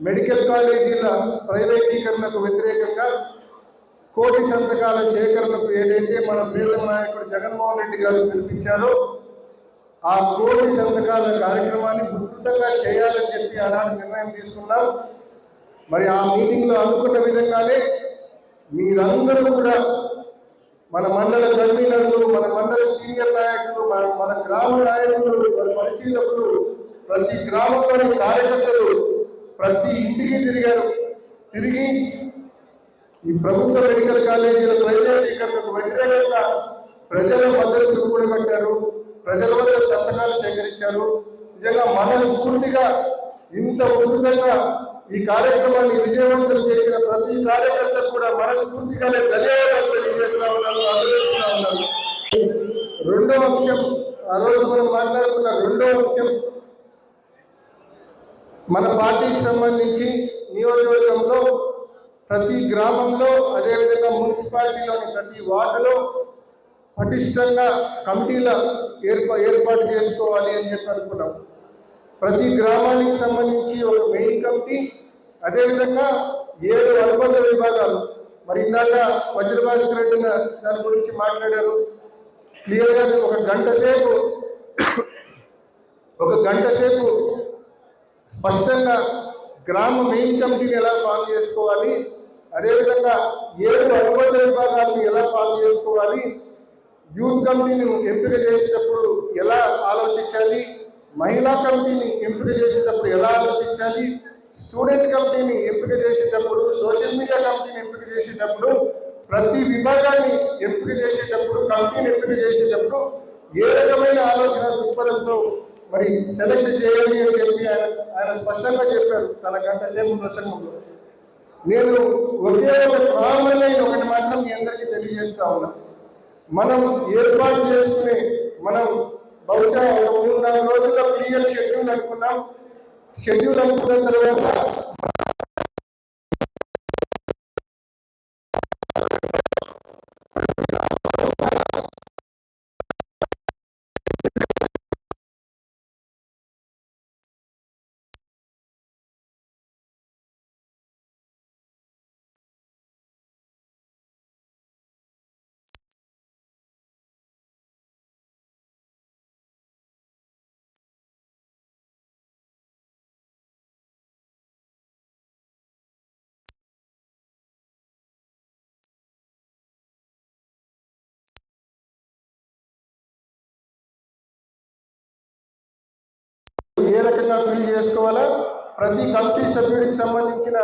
Medical కాలేజీల ప్రైవేటీకరణకు వ్యతిరేకంగా కోటి సంతకాల సేకరణకు ఏదైతే మన ప్రియతమ నాయకుడు జగన్మోహన్ రెడ్డి గారు పిలిపించారో ఆ కోటి సంతకాల కార్యక్రమాన్ని విస్తృతంగా చేయాలని చెప్పి ఆనాడు నిర్ణయం తీసుకున్నాం. మరి ఆ మీటింగ్లో అనుకున్న విధంగానే మీరందరూ కూడా మన మండల కన్వీనర్లు, మన మండల సీనియర్ నాయకులు, మన గ్రామ నాయకులు, మన పరిశీలకులు, ప్రతి గ్రామంలోని కార్యకర్తలు ప్రతి ఇంటికి తిరిగి ఈ ప్రభుత్వ మెడికల్ కాలేజీల ప్రైవేటీకరణకు వ్యతిరేకంగా ప్రజల మద్దతును కూడగట్టారు, ప్రజల వద్ద సంతకాలు సేకరించారు. నిజంగా మనస్ఫూర్తిగా ఇంత ఉధృతంగా ఈ కార్యక్రమాన్ని విజయవంతం చేసిన ప్రతి కార్యకర్త కూడా మనస్ఫూర్తిగానే ధన్యవాదాలు తెలియజేస్తా ఉన్నాను, అభినందిస్తా ఉన్నాను. రెండో అంశం, ఆ రోజు మనం మాట్లాడుకున్న రెండో అంశం, మన పార్టీకి సంబంధించి నియోజకవర్గంలో ప్రతి గ్రామంలో అదేవిధంగా మున్సిపాలిటీలోని ప్రతి వార్డులో పటిష్టంగా కమిటీల ఏర్పాటు చేసుకోవాలి అని చెప్పి అనుకున్నాం. ప్రతి గ్రామానికి సంబంధించి ఒక మెయిన్ కమిటీ, అదేవిధంగా 7 అనుబంధ విభాగాలు. మరి ఇందాక వజ్రభాస్కర్ రెడ్డి దాని గురించి మాట్లాడారు క్లియర్గా. ఒక గంట సేపు స్పష్టంగా గ్రామ మెయిన్ కమిటీని ఎలా ఫామ్ చేసుకోవాలి, అదేవిధంగా 7 అనుబంధ విభాగాలను ఎలా ఫామ్ చేసుకోవాలి, యూత్ కమిటీని ఎంపిక చేసేటప్పుడు ఎలా ఆలోచించాలి, మహిళా కమిటీని ఎంపిక చేసేటప్పుడు ఎలా ఆలోచించాలి, స్టూడెంట్ కమిటీని ఎంపిక చేసేటప్పుడు, సోషల్ మీడియా కమిటీని ఎంపిక చేసేటప్పుడు, ప్రతి విభాగాన్ని ఎంపిక చేసేటప్పుడు, కమిటీని ఎంపిక చేసేటప్పుడు ఏ రకమైన ఆలోచన దృక్పథంతో మరి సెలెక్ట్ చేయాలి అని చెప్పి ఆయన స్పష్టంగా చెప్పారు తన గంట సేపు ప్రసంగంలో. నేను ఒకే ఒక కామన్ లైన్ ఒకటి మాత్రం మీ అందరికీ తెలియజేస్తా ఉన్నా. మనం ఏర్పాటు చేసుకునే బహుశా ఒక 3-4 రోజుల్లో క్లియర్ షెడ్యూల్ అనుకున్నాం. షెడ్యూల్ అనుకున్న తర్వాత ఏ రకంగా ఫిల్ చేసుకోవాలా, ప్రతి కమిటీ సభ్యుడికి సంబంధించిన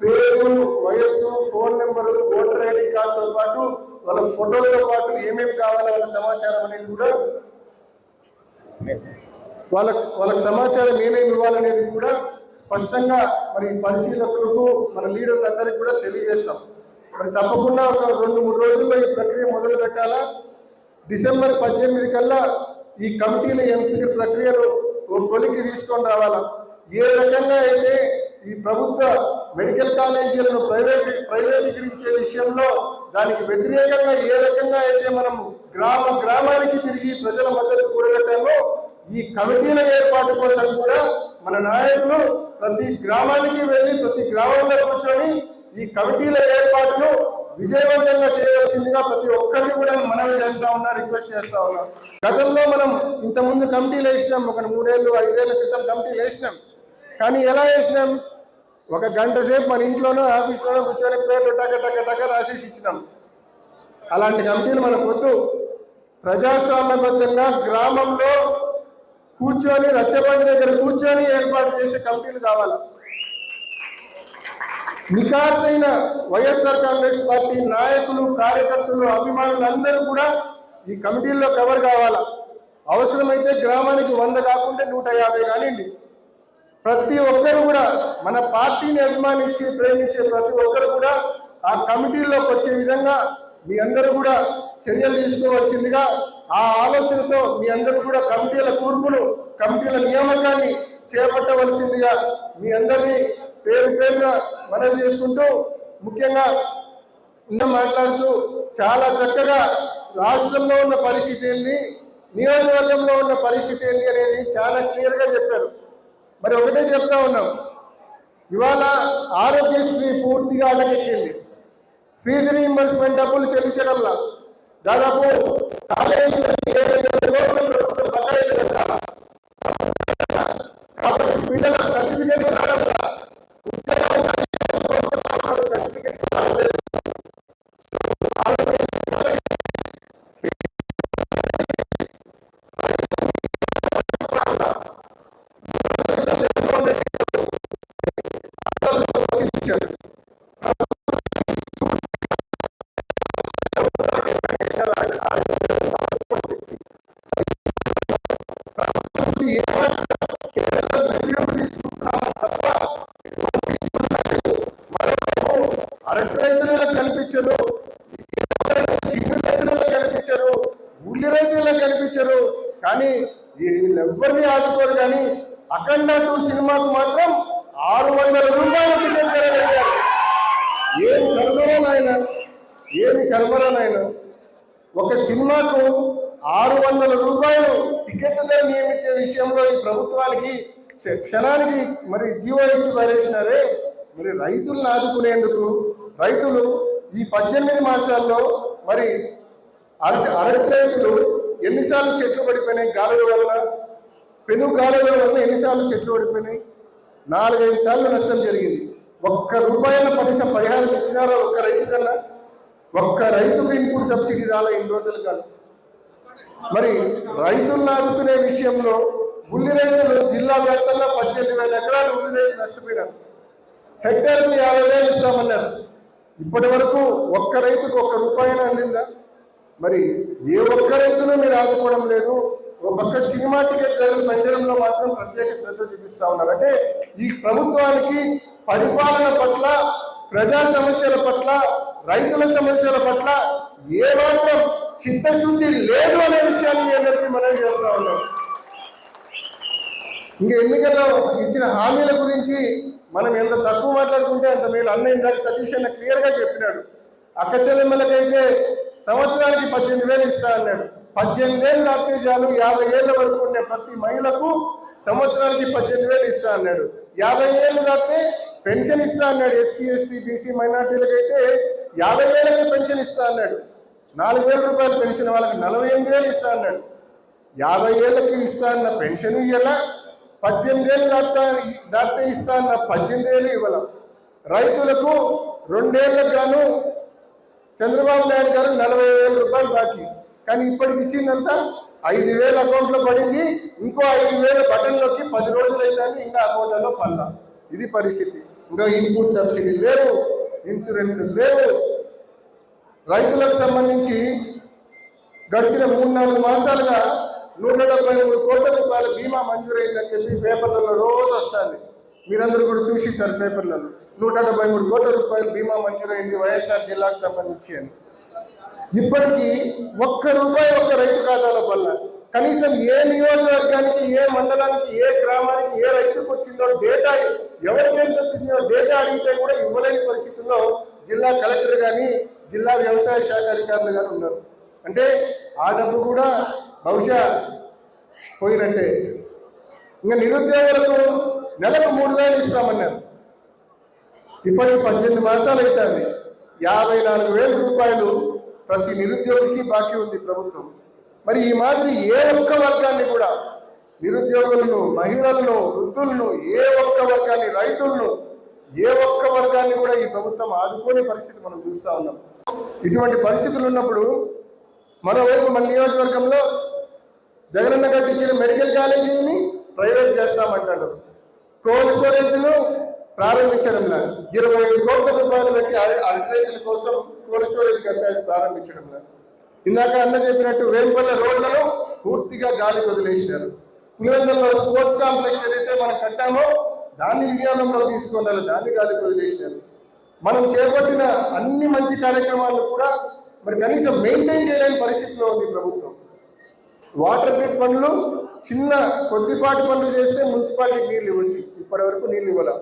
పేరు, వయస్సు, ఫోన్ నెంబరు, ఓటర్ ఐడి కార్డుతో పాటు వాళ్ళ ఫోటోలతో పాటు ఏమేమి కావాలో వాళ్ళ సమాచారం అనేది కూడా వాళ్ళకి సమాచారం ఏమేమి ఇవ్వాలనేది కూడా స్పష్టంగా మరి పరిశీలకులకు, మన లీడర్లందరికీ కూడా తెలియజేస్తాం. మరి తప్పకుండా ఒక 2-3 రోజుల్లో ఈ ప్రక్రియ మొదలు పెట్టాలా. డిసెంబర్ 18 కల్లా ఈ కమిటీల ఎంపిక ప్రక్రియను కొలికి తీసుకొని రావాలా. ఏ రకంగా అయితే ఈ ప్రభుత్వ మెడికల్ కాలేజీలను ప్రైవేటీకరించే విషయంలో దానికి వ్యతిరేకంగా ఏ రకంగా అయితే మనం గ్రామానికి తిరిగి ప్రజల మద్దతు కూడగట్టామో, ఈ కమిటీల ఏర్పాటు కోసం కూడా మన నాయకులు ప్రతి గ్రామానికి వెళ్ళి ప్రతి గ్రామంలో కూర్చొని ఈ కమిటీల ఏర్పాటును విజయవంతంగా చేయవలసిందిగా ప్రతి ఒక్కరిని కూడా మనవి చేస్తా ఉన్నా, రిక్వెస్ట్ చేస్తా ఉన్నా. గతంలో మనం ఇంతకుముందు కమిటీలు వేసినాం, ఒక 3-5 ఏళ్ల క్రితం కమిటీలు వేసినాం. కానీ ఎలా వేసినాం, ఒక గంట సేపు మన ఇంట్లోనో ఆఫీస్లోనో కూర్చొని పేర్లు టక రాసేసి ఇచ్చినాం. అలాంటి కమిటీలు మనకు వద్దు. ప్రజాస్వామ్యబద్ధంగా గ్రామంలో కూర్చొని, రచ్చబండి దగ్గర కూర్చొని ఏర్పాటు చేసే కమిటీలు కావాలి. నికార్సైన వైఎస్ఆర్ కాంగ్రెస్ పార్టీ నాయకులు, కార్యకర్తలు, అభిమానులు అందరూ కూడా ఈ కమిటీల్లో కవర్ కావాలా. అవసరమైతే గ్రామానికి 100 కాకుండా 150 కానివ్వండి. ప్రతి ఒక్కరు కూడా మన పార్టీని అభిమానించి ప్రేమించే ప్రతి ఒక్కరు కూడా ఆ కమిటీల్లోకి వచ్చే విధంగా మీ అందరూ కూడా చర్యలు తీసుకోవాల్సిందిగా, ఆ ఆలోచనతో మీ అందరూ కూడా కమిటీల కూర్పును, కమిటీల నియామకాన్ని చేపట్టవలసిందిగా మీ అందరినీ పేరున మనవి చేసుకుంటూ, ముఖ్యంగా మాట్లాడుతూ చాలా చక్కగా రాష్ట్రంలో ఉన్న పరిస్థితి ఏంది, నియోజకవర్గంలో ఉన్న పరిస్థితి ఏంది అనేది చాలా క్లియర్గా చెప్పారు. మరి ఒకటే చెప్తా ఉన్నాం, ఇవాళ ఆరోగ్యశ్రీ పూర్తిగా అటకెక్కింది. ఫీజు రీయింబర్స్మెంట్ డబ్బులు చెల్లించడంలా దాదాపు కాలేజీలకి 7,000 కోట్లు బకాయిలు కట్టాలి. కాబట్టి పిల్లల సర్టిఫికేట్ రావడంలా సర్టిఫికేట్ రావలేదు. అరటి రైతులకు కనిపించరు, చిన్న రైతులకు కనిపించరు, ఉల్లి రైతులకు కనిపించరు. కానీ వీళ్ళెవ్వరిని ఆదుకోరు. కానీ అఖండ 2 సినిమాకు మాత్రం 600 రూపాయలు టికెట్ జరగలిగారు. ఏమి కర్మరా నాయన, ఏమి కర్మరా నాయన. ఒక సినిమాకు 600 రూపాయలు టికెట్ ధర నియమించే విషయంలో ఈ ప్రభుత్వానికి క్షణానికి మరి జీవో ఇచ్చి పారేసినారే. మరి రైతులను ఆదుకునేందుకు రైతులు ఈ 18 మాసాల్లో మరి అరటి రైతులు ఎన్నిసార్లు చెట్లు పడిపోయినాయి గాలుల వల్ల, పెను గాలుల వల్ల ఎన్నిసార్లు చెట్లు పడిపోయినాయి? 4-5 సార్లు నష్టం జరిగింది. ₹1 పరిహారం ఇచ్చినారా ఒక్క రైతు కన్నా? ఒక్క రైతుకు ఇన్పుట్ సబ్సిడీ రాలే ఇన్ని రోజుల కాలం. మరి రైతులను ఆదుకునే విషయంలో ఉల్లి రైతులు జిల్లా వ్యాప్తంగా 18,000 ఎకరాలు ఉల్లి రైతులు నష్టపోయినారు. హెక్టార్కు 50,000 ఇస్తామన్నారు. ఇప్పటి వరకు ఒక్క రైతుకు ₹1 అందిందా? మరి ఏ ఒక్క రైతును మీరు ఆదుకోవడం లేదు. ఒక పక్క సినిమా టికెట్ ధరలు పెంచడంలో మాత్రం ప్రత్యేక శ్రద్ధ చూపిస్తా ఉన్నారు. అంటే ఈ ప్రభుత్వానికి పరిపాలన పట్ల, ప్రజా సమస్యల పట్ల, రైతుల సమస్యల పట్ల ఏమాత్రం చిత్తశుద్ధి లేదు అనే విషయాన్ని మీ అందరికీ మనం చేస్తా ఉన్నాం. ఇంకా ఎన్నికల్లో ఇచ్చిన హామీల గురించి మనం ఎంత తక్కువ మాట్లాడుకుంటే అంత మేలు. అన్న ఇందాక సతీష్ అన్న క్లియర్గా చెప్పినాడు. అక్క చెల్లెమ్మలకైతే సంవత్సరానికి 18,000 ఇస్తా అన్నాడు. 18 ఏళ్ళు దాటితే చాలు 50 ఏళ్ళ వరకు ఉండే ప్రతి మహిళకు సంవత్సరానికి 18,000 ఇస్తా అన్నాడు. 50 ఏళ్ళు దాటితే పెన్షన్ ఇస్తా అన్నాడు. ఎస్సీ, ఎస్టీ, బీసీ మైనార్టీలకైతే 50 ఏళ్ళకే పెన్షన్ ఇస్తా అన్నాడు. 4,000 రూపాయల పెన్షన్ వాళ్ళకి 48,000 ఇస్తా అన్నాడు. 50 ఏళ్ళకి ఇస్తా అన్న పెన్షన్ ఇవ్వాల, 18 ఏళ్ళు దాటితే ఇస్తా అన్న 18,000 ఇవ్వాల. రైతులకు 2 ఏళ్ళకు గాను చంద్రబాబు నాయుడు గారు 40,000 రూపాయలు బాకీ. కానీ ఇప్పటికి ఇచ్చిందంతా 5,000 అకౌంట్లో పడింది. ఇంకో 5,000 బటన్లోకి 10 రోజులు అయిందని ఇంకా అకౌంట్లలో పడలా. ఇది పరిస్థితి. ఇంకా ఇన్పుట్ సబ్సిడీ లేవు, ఇన్సూరెన్స్ లేవు. రైతులకు సంబంధించి గడిచిన 3-4 మాసాలుగా 173 కోట్ల రూపాయల బీమా మంజూరైందని చెప్పి పేపర్లలో రోజు వస్తుంది. మీరందరూ కూడా చూసింటారు పేపర్లలో. 173 కోట్ల రూపాయల బీమా మంజూరైంది వైఎస్ఆర్ జిల్లాకు సంబంధించి అని. ఇప్పటికీ ₹1 ఒక్క రైతు ఖాతాలో వల్ల కనీసం ఏ నియోజకవర్గానికి, ఏ మండలానికి, ఏ గ్రామానికి, ఏ రైతుకు వచ్చిందో డేటా, ఎవరికి ఎంత తిందో డేటా అడిగితే కూడా ఇవ్వలేని పరిస్థితుల్లో జిల్లా కలెక్టర్ కానీ, జిల్లా వ్యవసాయ శాఖ అధికారులు కానీ ఉన్నారు. అంటే ఆ డబ్బు కూడా బహుశా పోయినట్టే. ఇంకా నిరుద్యోగులకు నెలకు 3,000 ఇస్తామన్నారు. ఇప్పటికి 18 మాసాలు అవుతుంది. 54,000 రూపాయలు ప్రతి నిరుద్యోగికి బాకీ ఉంది ప్రభుత్వం. మరి ఈ మాదిరి ఏ ఒక్క వర్గాన్ని కూడా, నిరుద్యోగులను, మహిళలను, వృద్ధులను, ఏ ఒక్క వర్గాన్ని, రైతులను, ఏ ఒక్క వర్గాన్ని కూడా ఈ ప్రభుత్వం ఆదుకోని పరిస్థితి మనం చూస్తూ ఉన్నాం. ఇటువంటి పరిస్థితులు ఉన్నప్పుడు మరోవైపు మన నియోజకవర్గంలో జగనన్న కట్టించిన మెడికల్ కాలేజీని ప్రైవేట్ చేస్తామంటాడు. కోల్డ్ స్టోరేజ్ను ప్రారంభించడంలా 25 కోట్ల రూపాయలు పెట్టి అరటి రైతుల కోసం కోల్డ్ స్టోరేజ్ కట్టాలి ప్రారంభించడంలా. ఇందాక అన్న చెప్పినట్టు వేంపల్ల రోడ్లను పూర్తిగా గాలికి వదిలేసినారు. పులివెందులలో స్పోర్ట్స్ కాంప్లెక్స్ ఏదైతే మనం కట్టామో దాన్ని వినియోగంలో తీసుకున్నారు, దాన్ని గాలికి వదిలేసినారు. మనం చేపట్టిన అన్ని మంచి కార్యక్రమాలను కూడా మరి కనీసం మెయింటైన్ చేయలేని పరిస్థితిలో ఉంది ప్రభుత్వం. వాటర్ గ్రిడ్ పనులు చిన్న కొద్దిపాటి పనులు చేస్తే మున్సిపాలిటీకి నీళ్ళు ఇవ్వచ్చు, ఇప్పటి వరకు నీళ్ళు ఇవ్వాల.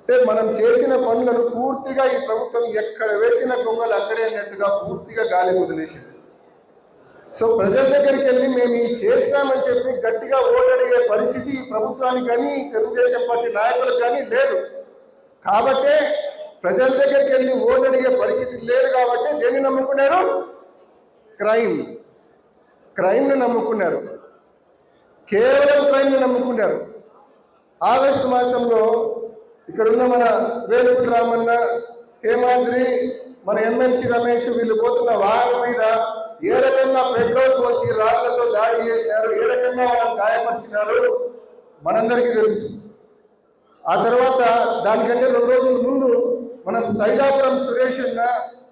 అంటే మనం చేసిన పనులను పూర్తిగా ఈ ప్రభుత్వం ఎక్కడ వేసిన గొంగలు అక్కడే అన్నట్టుగా పూర్తిగా గాలి వదిలేసింది. సో ప్రజల దగ్గరికి వెళ్ళి మేము ఈ చేసినామని చెప్పి గట్టిగా ఓటడిగే పరిస్థితి ప్రభుత్వానికి కానీ తెలుగుదేశం పార్టీ నాయకులకు కానీ లేదు. కాబట్టే ప్రజల దగ్గరికి వెళ్ళి ఓటడిగే పరిస్థితి లేదు కాబట్టి దేన్ని నమ్ముకున్నారు? క్రైమ్ని నమ్ముకున్నారు. కేవలం క్రైమ్ని నమ్ముకున్నారు. ఆగస్టు మాసంలో ఇక్కడున్న మన వేలుపుల రామన్న, హేమాద్రి, మన ఎమ్మెల్సీ రమేష్ వీళ్ళు పోతున్న వాహనం మీద ఏ రకంగా పెట్రోల్ పోసి రాళ్లతో దాడి చేసినారు, ఏ రకంగా వాళ్ళని గాయపరిచినారు మనందరికీ తెలుసు. ఆ తర్వాత దానికంటే 2 రోజుల ముందు మనం సైదాపురం సురేష్ అన్న,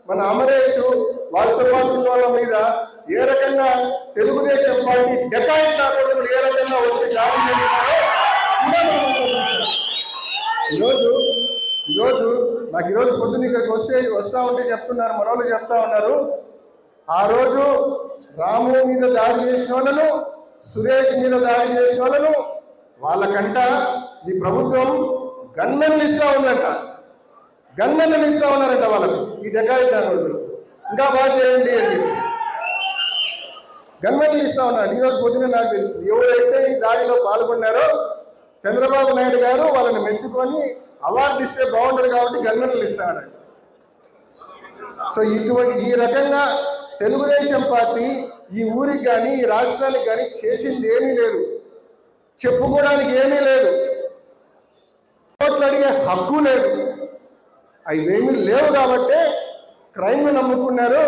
మన అమరేష్ వాళ్ళతో పాటు ఉన్న వాళ్ళ మీద ఏ రకంగా తెలుగుదేశం పార్టీ డెకాయిట్ నా కొడుకులు ఏ రకంగా వచ్చి దాడి చేసినారో ఈరోజు నాకు ఈరోజు పొద్దున్న ఇక్కడికి వస్తా ఉంటే చెప్తున్నారు, మనోళ్ళు చెప్తా ఉన్నారు, ఆ రోజు రాము మీద దాడి చేసిన వాళ్ళను, సురేష్ మీద దాడి చేసిన వాళ్ళను వాళ్ళకంట ఈ ప్రభుత్వం గన్మెన్లు ఇస్తా ఉందంట. గన్మెన్లు ఇస్తా ఉన్నారంట వాళ్ళకు, ఈ డెకాయిట్ నా కొడుకులు ఇంకా బాగా చేయండి అని చెప్పి గన్మెన్లు ఇస్తా ఉన్నారు. ఈరోజు పొద్దున నాకు తెలుస్తుంది ఎవరైతే ఈ దాడిలో పాల్గొన్నారో చంద్రబాబు నాయుడు గారు వాళ్ళని మెచ్చుకొని అవార్డు ఇస్తే బాగుంటుంది కాబట్టి గన్మెన్లు ఇస్తాడంట. సో ఈ రకంగా తెలుగుదేశం పార్టీ ఈ ఊరికి కానీ ఈ రాష్ట్రానికి కానీ చేసింది ఏమీ లేదు, చెప్పుకోవడానికి ఏమీ లేదు, ఓట్లు అడిగే హక్కు లేదు. అవేమీ లేవు కాబట్టే క్రైమ్ను నమ్ముకున్నారు.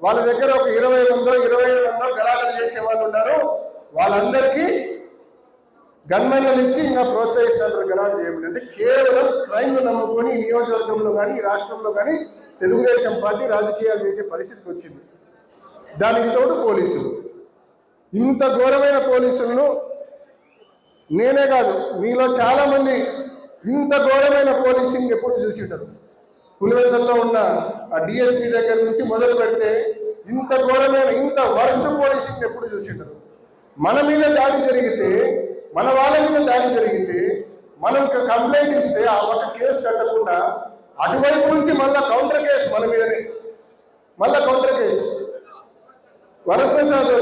వాళ్ళ దగ్గర ఒక 20 మందో 25 మందో గలాటలు చేసే వాళ్ళు ఉన్నారు. వాళ్ళందరికీ గన్మెన్లను ఇచ్చి ఇంకా ప్రోత్సహిస్తారు గలాట చేయమని. అంటే కేవలం క్రైమ్ను నమ్ముకొని ఈ నియోజకవర్గంలో కానీ ఈ రాష్ట్రంలో కానీ తెలుగుదేశం పార్టీ రాజకీయాలు చేసే పరిస్థితికి వచ్చింది. దానికి తోడు పోలీసులు, ఇంత ఘోరమైన పోలీసులను నేనే కాదు మీలో చాలామంది ఇంత ఘోరమైన పోలీసింగ్ ఎప్పుడు చూసి ఉంటారు. పులివెందుల్లో ఉన్న ఆ డిఎస్పీ దగ్గర నుంచి మొదలు పెడితే ఇంత ఘోరమైన ఇంత వర్స్ట్ పోలీసింగ్ ఎప్పుడు చూసి ఉంటారు. మన మీద దాడి జరిగితే, మన వాళ్ళ మీద దాడి జరిగితే మనం కంప్లైంట్ ఇస్తే ఆ ఒక కేసు కట్టకుండా అటువైపు నుంచి మళ్ళా కౌంటర్ కేసు మన మీదనే, మళ్ళా కౌంటర్ కేసు. వరప్రసాద్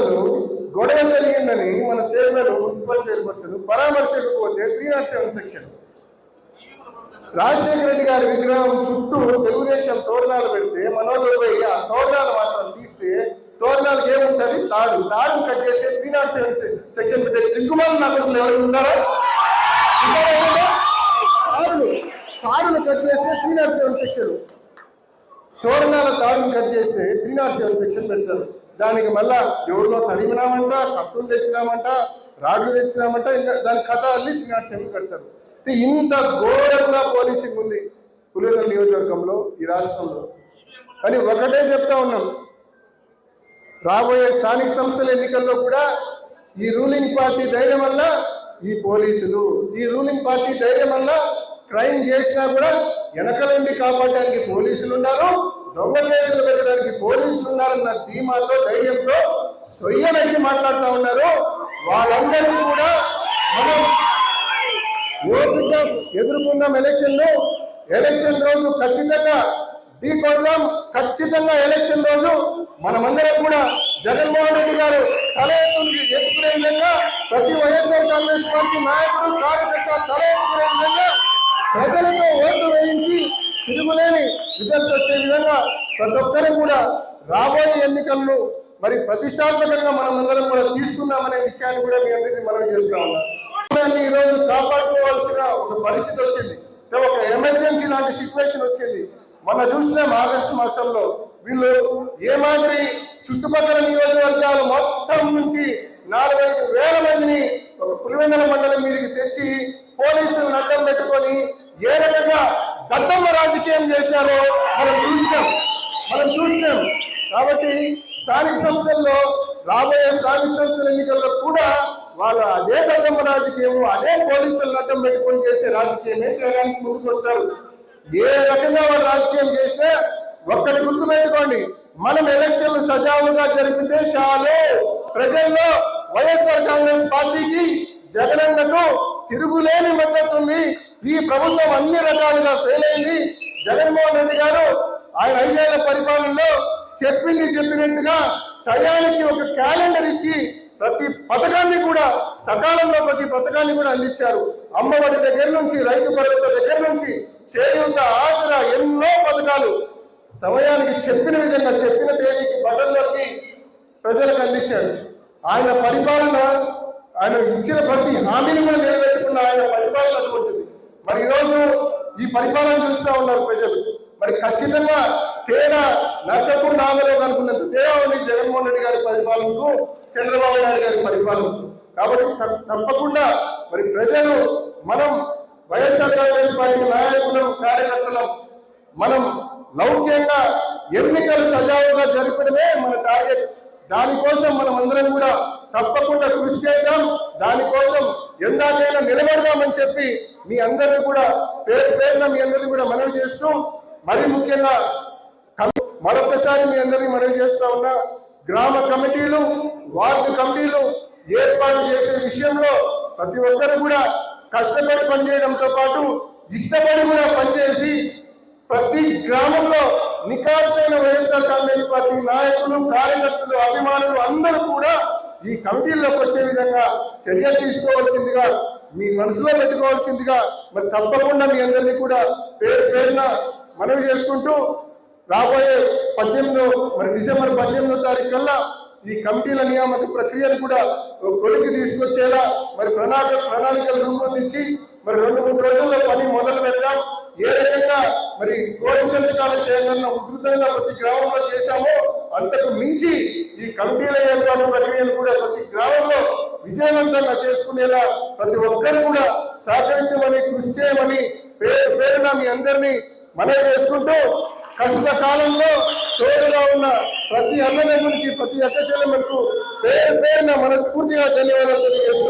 గొడవ జరిగిందని మన చైర్మన్, మున్సిపల్ చైర్పర్సన్ పరామర్శకు పోతే 307 సెక్షన్ రాజశేఖర రెడ్డి గారి విగ్రహం చుట్టూ తెలుగుదేశం తోరణాలు పెడితే మనోళ్ళు పోయి ఆ తోరణాలు మాత్రం తీస్తే తోరణాలకు ఏముంటుంది? తాడును కట్ చేసి 307 సెక్షన్ పెట్టే దిక్కుమాల నాయకులు ఎవరు ఉన్నారో తాడును కట్ చేస్తే 307 సెక్షన్, తోరణాల తాడును కట్ చేస్తే 307 సెక్షన్ పెడతారు. దానికి మళ్ళా ఎవరిలో తరిమినామంట, కత్తులు తెచ్చినామంట, రాడ్లు తెచ్చినామంట, ఇంకా దాని కథ అల్లి 307 కడతారు. ఇంత ఘోరంగా పోలీసింగ్ ఉంది పులివెందుల నియోజకవర్గంలో ఈ రాష్ట్రంలో. కానీ ఒకటే చెప్తా ఉన్నాం, రాబోయే స్థానిక సంస్థల ఎన్నికల్లో కూడా ఈ రూలింగ్ పార్టీ ధైర్యం వల్ల ఈ పోలీసులు, ఈ రూలింగ్ పార్టీ ధైర్యం వల్ల క్రైమ్ చేసినా కూడా వెనకలండి కాపాడడానికి పోలీసులు ఉన్నారు, దొంగ కేసులు పెట్టడానికి పోలీసులు ఉన్నారన్న ధీమాతో ధైర్యంతో సొయ్యనకి మాట్లాడుతూ ఉన్నారు. వాళ్ళందరికీ కూడా మనం ఓపిక ఎదుర్కొందాం. ఎలక్షన్ రోజు ఖచ్చితంగా ఢీ కొడదాం. ఖచ్చితంగా ఎలక్షన్ రోజు మనమందరం కూడా జగన్మోహన్ రెడ్డి గారు తల ఎత్తుకునే విధంగా, ప్రతి వైఎస్ఆర్ కాంగ్రెస్ పార్టీ నాయకుడు కార్యకర్త తల ఎత్తుకునే విధంగా ప్రజలతో ఓట్లు వేయించి తిరుగులేని రిజల్ట్స్ వచ్చే విధంగా ప్రతి ఒక్కరూ కూడా రాబోయే ఎన్నికల్లో మరి ప్రతిష్టాత్మకంగా మనమందరం కూడా తీసుకుందామనే విషయాన్ని కూడా మీ అందరికీ మనం చేస్తా ఉన్నాం. ఈరోజు కాపాడుకోవాల్సిన ఒక పరిస్థితి వచ్చింది, ఒక ఎమర్జెన్సీ లాంటి సిచ్యువేషన్ వచ్చింది. మొన్న చూసినాం ఆగస్టు మాసంలో వీళ్ళు ఏ మాదిరి చుట్టుపక్కల నియోజకవర్గాలు మొత్తం నుంచి 4-5 వేల మందిని ఒక పులివెందుల మండలం మీదకి తెచ్చి పోలీసులను అడ్డం పెట్టుకొని ఏ రకంగా దత్తమ్మ రాజకీయం చేశారో మనం చూసినాం. కాబట్టి స్థానిక సంస్థల్లో రాబోయే స్థానిక సంస్థల ఎన్నికల్లో కూడా వాళ్ళు అదే దత్తమ్మ రాజకీయం, అదే పోలీసులను అడ్డం పెట్టుకొని చేసే రాజకీయమే చేయడానికి ముందుకు వస్తారు. ఏ రకంగా వాళ్ళు రాజకీయం చేసినా ఒక్కటి గుర్తుపెట్టుకోండి, మనం ఎలక్షన్లు సజావుగా జరిపితే చాలు. ప్రజల్లో వైఎస్ఆర్ కాంగ్రెస్ పార్టీకి, జగనన్నకు తిరుగులేని మద్దతు ఉంది. ఈ ప్రభుత్వం అన్ని రకాలుగా ఫెయిల్ అయింది. జగన్మోహన్ రెడ్డి గారు ఆయన 5 ఏళ్ల పరిపాలనలో చెప్పింది చెప్పినట్టుగా టయానికి ఒక క్యాలెండర్ ఇచ్చి ప్రతి పథకాన్ని కూడా సకాలంలో ప్రతి పథకాన్ని కూడా అందించారు. అమ్మఒడి దగ్గర నుంచి, రైతు భరోసా దగ్గర నుంచి, చేయూత, ఆసరా, ఎన్నో పథకాలు సమయానికి చెప్పిన విధంగా చెప్పిన తేదీకి బటన్లోకి ప్రజలకు అందించాడు. ఆయన పరిపాలన, ఆయన ఇచ్చిన ప్రతి హామీని కూడా నిలబెట్టుకున్న ఆయన పరిపాలన అటువంటిది. మరి ఈరోజు ఈ పరిపాలన చూస్తూ ఉన్నారు ప్రజలు. మరి ఖచ్చితంగా తేడా నక్కకు నాగలో కనుకున్నంత తేడా ఉంది జగన్మోహన్ రెడ్డి గారి పరిపాలనకు, చంద్రబాబు నాయుడు గారి పరిపాలనకు. కాబట్టి తప్పకుండా మరి ప్రజలు, మనం వైఎస్ఆర్ కాంగ్రెస్ పార్టీ నాయకులం, కార్యకర్తలం, మనం లౌక్యంగా ఎన్నికలు సజావుగా జరపడమే మన టార్గెట్. దానికోసం మనం అందరం కూడా తప్పకుండా కృషి చేద్దాం. దానికోసం ఎందాకైనా నిలబడదామని చెప్పి మీ అందరినీ కూడా పేరు పేరున మీ అందరినీ కూడా మనవి చేస్తూ, మరి ముఖ్యంగా మరొకసారి మీ అందరినీ మనవి చేస్తా ఉన్నా, గ్రామ కమిటీలు, వార్డు కమిటీలు ఏర్పాటు చేసే విషయంలో ప్రతి ఒక్కరు కూడా కష్టపడి పనిచేయడంతో పాటు ఇష్టపడి కూడా పనిచేసి ప్రతి గ్రామంలో నికాల్సైన వైఎస్ఆర్ కాంగ్రెస్ పార్టీ నాయకులు, కార్యకర్తలు, అభిమానులు అందరూ కూడా ఈ కమిటీల్లోకి వచ్చే విధంగా చర్యలు తీసుకోవాల్సిందిగా, మీ మనసులో పెట్టుకోవాల్సిందిగా మరి తప్పకుండా మీ అందరినీ కూడా పేరు పేరున మనవి చేసుకుంటూ, రాబోయే డిసెంబర్ 18వ తారీఖు కల్లా ఈ కమిటీల నియామక ప్రక్రియను కూడా కొలికి తీసుకొచ్చేలా మరి ప్రణాళికలు రూపొందించి మరి 2-3 రోజుల్లో పని మొదలు పెడదాం. ఏ రకంగా మరి కోటి సంతకాల సేకరణ ఉధృతంగా ప్రతి గ్రామంలో చేశామో అంతకు మించి ఈ కమిటీల ఏర్పాటు ప్రక్రియను కూడా ప్రతి గ్రామంలో విజయవంతంగా చేసుకునేలా ప్రతి ఒక్కరు కూడా సహకరించమని, కృషి చేయమని పేరు పేరున మీ అందరినీ మనవి చేసుకుంటూ, కష్టకాలంలో తోడుగా ఉన్న ప్రతి అన్నదమ్మునికి, ప్రతి అక్క చెల్లెమ్మకు పేరు పేరున మనస్ఫూర్తిగా ధన్యవాదాలు తెలియజేస్తున్నాను.